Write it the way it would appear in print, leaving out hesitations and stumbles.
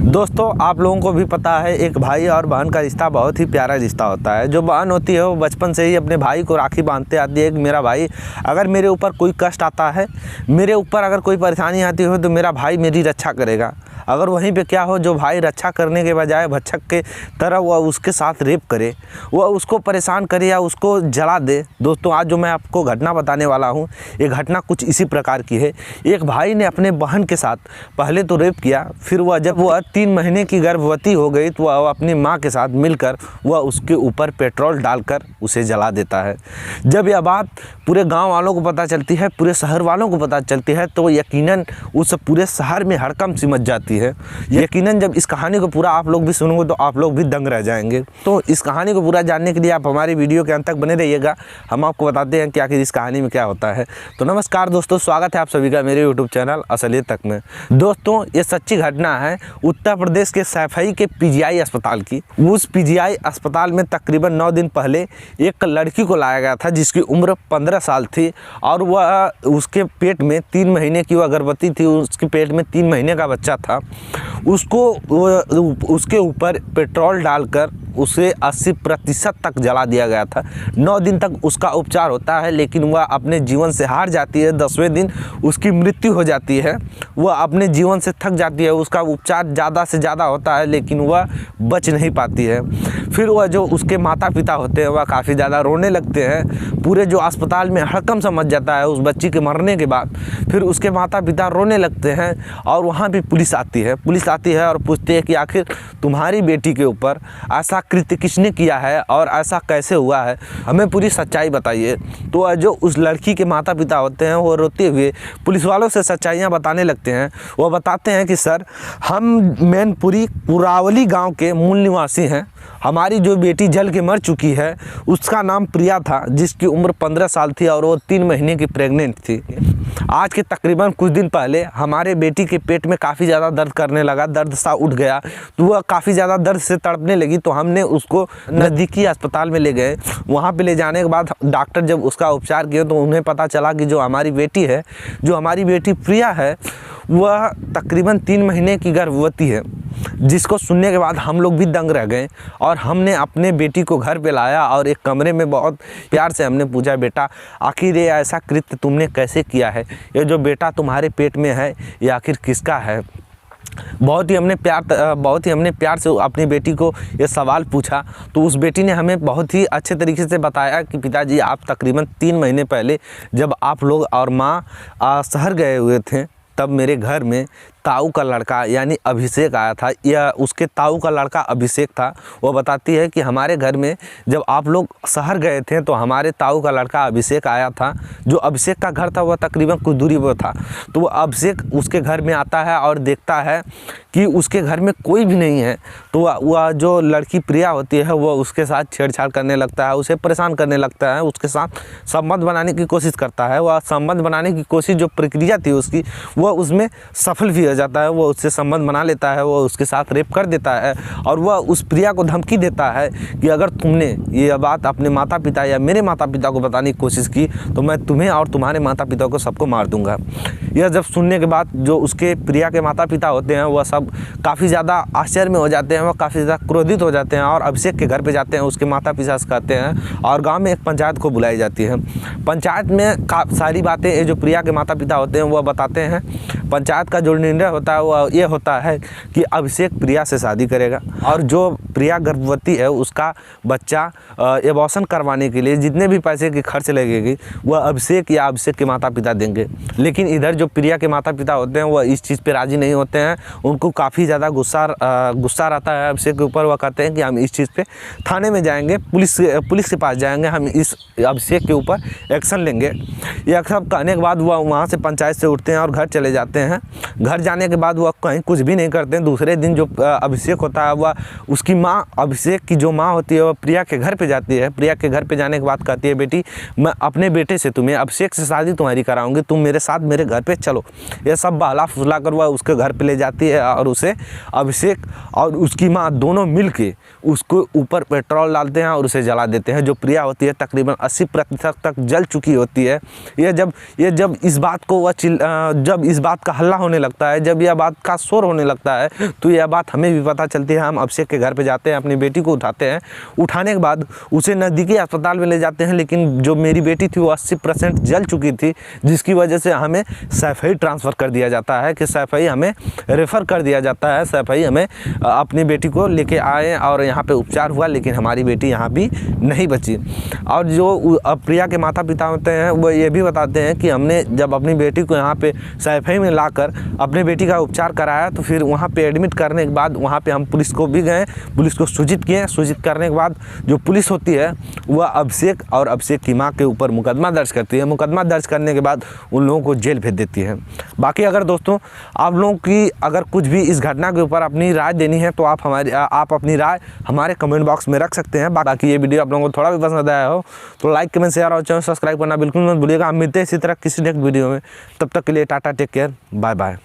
दोस्तों, आप लोगों को भी पता है एक भाई और बहन का रिश्ता बहुत ही प्यारा रिश्ता होता है। जो बहन होती है वो बचपन से ही अपने भाई को राखी बांधते आती है कि मेरा भाई, अगर मेरे ऊपर कोई कष्ट आता है, मेरे ऊपर अगर कोई परेशानी आती हो तो मेरा भाई मेरी रक्षा करेगा। अगर वहीं पे क्या हो, जो भाई रक्षा करने के बजाय भक्षक के तरह वह उसके साथ रेप करे, वह उसको परेशान करे या उसको जला दे। दोस्तों, आज जो मैं आपको घटना बताने वाला हूँ, ये घटना कुछ इसी प्रकार की है। एक भाई ने अपने बहन के साथ पहले तो रेप किया, फिर जब वह 3 महीने की गर्भवती हो गई तो वह अपनी माँ के साथ मिलकर वह उसके ऊपर पेट्रोल डालकर उसे जला देता है। जब यह बात पूरे गाँव वालों को पता चलती है, पूरे शहर वालों को पता चलती है, तो यकीनन उस पूरे शहर में हड़कंप सी मच जाती है। यकीनन जब इस कहानी को पूरा आप लोग भी सुनोगे तो आप लोग भी दंग रह जाएंगे। तो इस कहानी को पूरा जानने के लिए आप हमारी वीडियो के अंत तक बने रहिएगा। हम आपको बताते हैं कि आखिर इस कहानी में क्या होता है। तो नमस्कार दोस्तों, स्वागत है आप सभी का मेरे यूट्यूब चैनल असलियत तक में। दोस्तों, ये सच्ची घटना है उत्तर प्रदेश के सैफई के पीजीआई अस्पताल की। उस पीजीआई अस्पताल में तकरीबन 9 दिन पहले एक लड़की को लाया गया था जिसकी उम्र 15 साल थी और वह उसके पेट में 3 महीने की वह गर्भवती थी। उसके पेट में 3 महीने का बच्चा था। उसके ऊपर पेट्रोल डालकर उसे 80% तक जला दिया गया था। 9 दिन तक उसका उपचार होता है, लेकिन वह अपने जीवन से हार जाती है। 10वें दिन उसकी मृत्यु हो जाती है। वह अपने जीवन से थक जाती है। उसका उपचार ज़्यादा से ज़्यादा होता है, लेकिन वह बच नहीं पाती है। फिर वह जो उसके माता पिता होते हैं वह काफ़ी ज़्यादा रोने लगते हैं। पूरे जो अस्पताल में हड़कंप सा मच जाता है उस बच्ची के मरने के बाद। फिर उसके माता पिता रोने लगते हैं और वहाँ भी पुलिस आती है और पूछती है कि आखिर तुम्हारी बेटी के ऊपर ऐसा कृत्य किसने किया है और ऐसा कैसे हुआ है, हमें पूरी सच्चाई बताइए। तो जो उस लड़की के माता पिता होते हैं वो रोते हुए पुलिस वालों से सच्चाइयाँ बताने लगते हैं। वो बताते हैं कि सर, हम मैनपुरी पुरावली गांव के मूल निवासी हैं। हमारी जो बेटी जल के मर चुकी है उसका नाम प्रिया था, जिसकी उम्र 15 साल थी और वो 3 महीने की प्रेग्नेंट थी। आज के तकरीबन कुछ दिन पहले हमारे बेटी के पेट में काफ़ी ज़्यादा दर्द करने लगा, दर्द सा उठ गया, तो वह काफ़ी ज़्यादा दर्द से तड़पने लगी। तो हमने उसको नज़दीकी अस्पताल में ले गए। वहाँ पे ले जाने के बाद डॉक्टर जब उसका उपचार किए तो उन्हें पता चला कि जो हमारी बेटी प्रिया है वह तकरीबन 3 महीने की गर्भवती है। जिसको सुनने के बाद हम लोग भी दंग रह गए और हमने अपने बेटी को घर पे लाया और एक कमरे में बहुत प्यार से हमने पूछा, बेटा आखिर ये ऐसा कृत्य तुमने कैसे किया है? ये जो बेटा तुम्हारे पेट में है ये आखिर किसका है? बहुत ही हमने प्यार से अपनी बेटी को ये सवाल पूछा। तो उस बेटी ने हमें बहुत ही अच्छे तरीके से बताया कि पिताजी, आप तकरीबन 3 महीने पहले जब आप लोग और माँ शहर गए हुए थे तब मेरे घर में ताऊ का लड़का यानी अभिषेक आया था। या उसके ताऊ का लड़का अभिषेक था। वो बताती है कि हमारे घर में जब आप लोग शहर गए थे तो हमारे ताऊ का लड़का अभिषेक आया था। जो अभिषेक का घर था वह तकरीबन कुछ दूरी पर था। तो वो अभिषेक उसके घर में आता है और देखता है कि उसके घर में कोई भी नहीं है। तो वह जो लड़की प्रिया होती है वह उसके साथ छेड़छाड़ करने लगता है, उसे परेशान करने लगता है, उसके साथ संबंध बनाने की कोशिश करता है। वह संबंध बनाने की कोशिश जो प्रक्रिया थी उसकी, वह उसमें सफल भी हो जाता है। वो उससे संबंध बना लेता है, वो उसके साथ रेप कर देता है और वह उस प्रिया को धमकी देता है कि अगर तुमने ये बात अपने माता पिता या मेरे माता पिता को बताने की कोशिश की तो मैं तुम्हें और तुम्हारे माता पिता को सबको मार दूंगा। यह जब सुनने के बाद जो उसके प्रिया के माता पिता होते हैं वह सब काफ़ी ज़्यादा आश्चर्य में हो जाते हैं, वह काफ़ी ज़्यादा क्रोधित हो जाते हैं और अभिषेक के घर पर जाते हैं, उसके माता पिता से कहते हैं और गाँव में एक पंचायत को बुलाई जाती है। पंचायत में सारी बातें जो प्रिया के माता पिता होते हैं वह बताते हैं। पंचायत का जो निर्णय होता है वह ये होता है कि अभिषेक प्रिया से शादी करेगा और जो प्रिया गर्भवती है उसका बच्चा एबॉर्शन करवाने के लिए जितने भी पैसे की खर्च लगेगी वह अभिषेक या अभिषेक के माता पिता देंगे। लेकिन इधर जो प्रिया के माता पिता होते हैं वह इस चीज़ पे राज़ी नहीं होते हैं। उनको काफ़ी ज़्यादा गुस्सा रहता है अभिषेक के ऊपर। वह कहते हैं कि हम इस चीज़ पे थाने में जाएंगे, पुलिस के पास जाएंगे, हम इस अभिषेक के ऊपर एक्शन लेंगे। यह सब कहने के बाद वह वहाँ से पंचायत से उठते हैं और घर चले जाते हैं। घर जाने के बाद वह कहीं कुछ भी नहीं करते हैं। दूसरे दिन जो अभिषेक होता है वह उसकी माँ, अभिषेक की जो माँ होती है वह प्रिया के घर पे जाती है। प्रिया के घर पे जाने के बाद कहती है, बेटी मैं अपने बेटे से तुम्हें अभिषेक से शादी तुम्हारी कराऊंगी, तुम मेरे साथ मेरे घर पे चलो। ये सब बहला फुसला कर वह उसके घर पे ले जाती है और उसे अभिषेक और उसकी माँ दोनों मिल के उसको ऊपर पेट्रोल डालते हैं और उसे जला देते हैं। जो प्रिया होती है तकरीबन 80% तक जल चुकी होती है। जब इस बात का हल्ला होने लगता है, जब यह बात का शोर होने लगता है, तो यह बात हमें भी पता चलती है। हम अभिषेक के घर पे जाते हैं, अपनी बेटी को उठाते हैं। उठाने के बाद उसे नज़दीकी अस्पताल में ले जाते हैं, लेकिन जो मेरी बेटी थी वो 80% जल चुकी थी, जिसकी वजह से हमें सैफई ट्रांसफ़र कर दिया जाता है कि सैफई हमें रेफ़र कर दिया जाता है। सैफई हमें अपनी बेटी को लेके आए और यहाँ पे उपचार हुआ, लेकिन हमारी बेटी यहाँ भी नहीं बची। और जो प्रिया के माता पिता होते हैं वो ये भी बताते हैं कि हमने जब अपनी बेटी को यहाँ पे सैफई में लाकर अपने बेटी का उपचार कराया, तो फिर वहाँ पे एडमिट करने के बाद वहाँ पे हम पुलिस को भी गए, पुलिस को सूचित किए। सूचित करने के बाद जो पुलिस होती है वह अभिषेक और अभिषेक की माँ के ऊपर मुकदमा दर्ज करती है। मुकदमा दर्ज करने के बाद उन लोगों को जेल भेज देती है। बाकी अगर दोस्तों आप लोगों की अगर कुछ भी इस घटना के ऊपर अपनी राय देनी है तो आप अपनी राय हमारे कमेंट बॉक्स में रख सकते हैं। बाकी ये वीडियो आप लोगों को थोड़ा भी पसंद आया हो तो लाइक कमेंट शेयर और चैनल सब्सक्राइब करना बिल्कुल मत भूलिएगा। हम मिलते हैं इसी तरह किसी नेक्स्ट वीडियो में, तब तक के लिए tata, take care, bye bye.